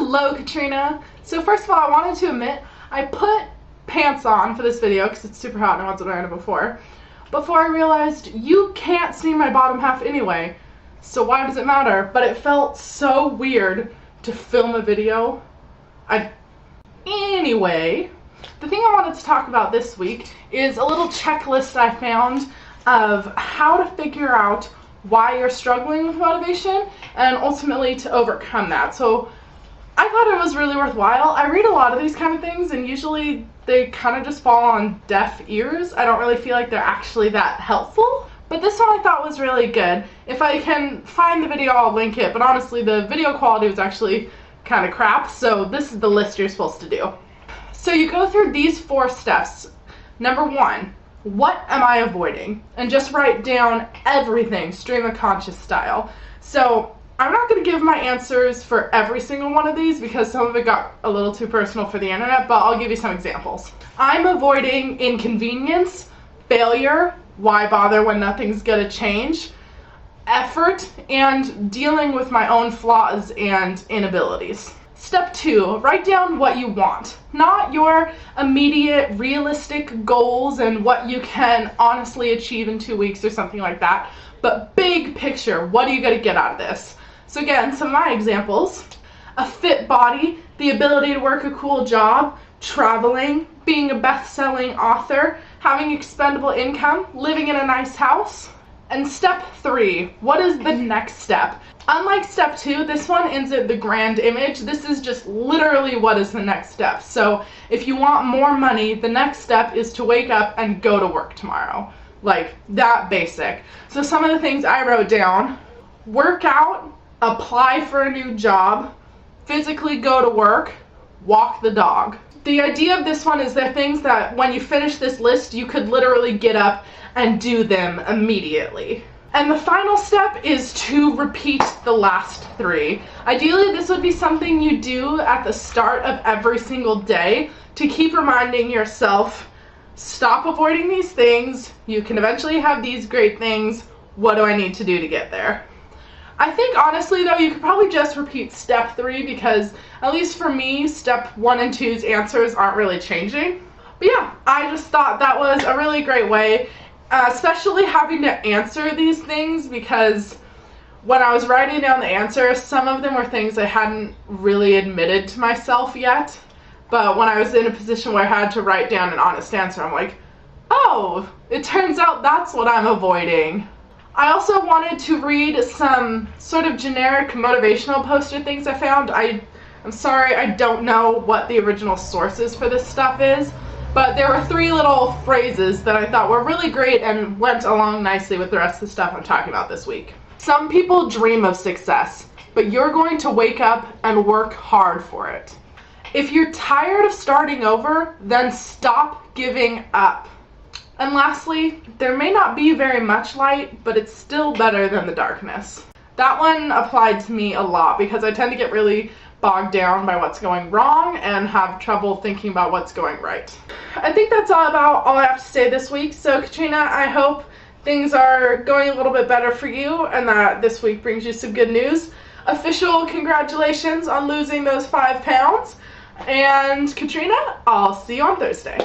Hello, Katrina. So first of all, I wanted to admit I put pants on for this video because it's super hot and I wasn't wearing it before I realized you can't see my bottom half anyway, so why does it matter? But it felt so weird to film a video. Anyway, the thing I wanted to talk about this week is a little checklist I found of how to figure out why you're struggling with motivation and ultimately to overcome that. So I thought it was really worthwhile. I read a lot of these kind of things and usually they kind of just fall on deaf ears. I don't really feel like they're actually that helpful. But this one I thought was really good. If I can find the video, I'll link it. But honestly, the video quality was actually kind of crap. So this is the list you're supposed to do. So you go through these 4 steps. Number 1, what am I avoiding? And just write down everything, stream of conscious style. So I'm not going to give my answers for every single one of these because some of it got a little too personal for the internet, but I'll give you some examples. I'm avoiding inconvenience, failure, why bother when nothing's going to change, effort, and dealing with my own flaws and inabilities. Step 2, write down what you want. Not your immediate realistic goals and what you can honestly achieve in 2 weeks or something like that, but big picture, what are you going to get out of this? So again, some of my examples: a fit body, the ability to work a cool job, traveling, being a best-selling author, having expendable income, living in a nice house. And step 3, what is the next step? Unlike step 2, this one isn't the grand image. This is just literally what is the next step. So if you want more money, the next step is to wake up and go to work tomorrow. Like that basic. So some of the things I wrote down: work out, apply for a new job, physically go to work, walk the dog. The idea of this one is they're things that when you finish this list, you could literally get up and do them immediately. And the final step is to repeat the last 3. Ideally, this would be something you do at the start of every single day to keep reminding yourself, stop avoiding these things, you can eventually have these great things, what do I need to do to get there? I think honestly though, you could probably just repeat step 3 because at least for me, step 1 and 2's answers aren't really changing. But yeah, I just thought that was a really great way, especially having to answer these things, because when I was writing down the answers, some of them were things I hadn't really admitted to myself yet. But when I was in a position where I had to write down an honest answer, I'm like, oh, it turns out that's what I'm avoiding. I also wanted to read some sort of generic motivational poster things I found. I'm sorry, I don't know what the original sources for this stuff is, but there were 3 little phrases that I thought were really great and went along nicely with the rest of the stuff I'm talking about this week. Some people dream of success, but you're going to wake up and work hard for it. If you're tired of starting over, then stop giving up. And lastly, there may not be very much light, but it's still better than the darkness. That one applied to me a lot because I tend to get really bogged down by what's going wrong and have trouble thinking about what's going right. I think that's all I have to say this week. So Katrina, I hope things are going a little bit better for you and that this week brings you some good news. Official congratulations on losing those 5 pounds. And Katrina, I'll see you on Thursday.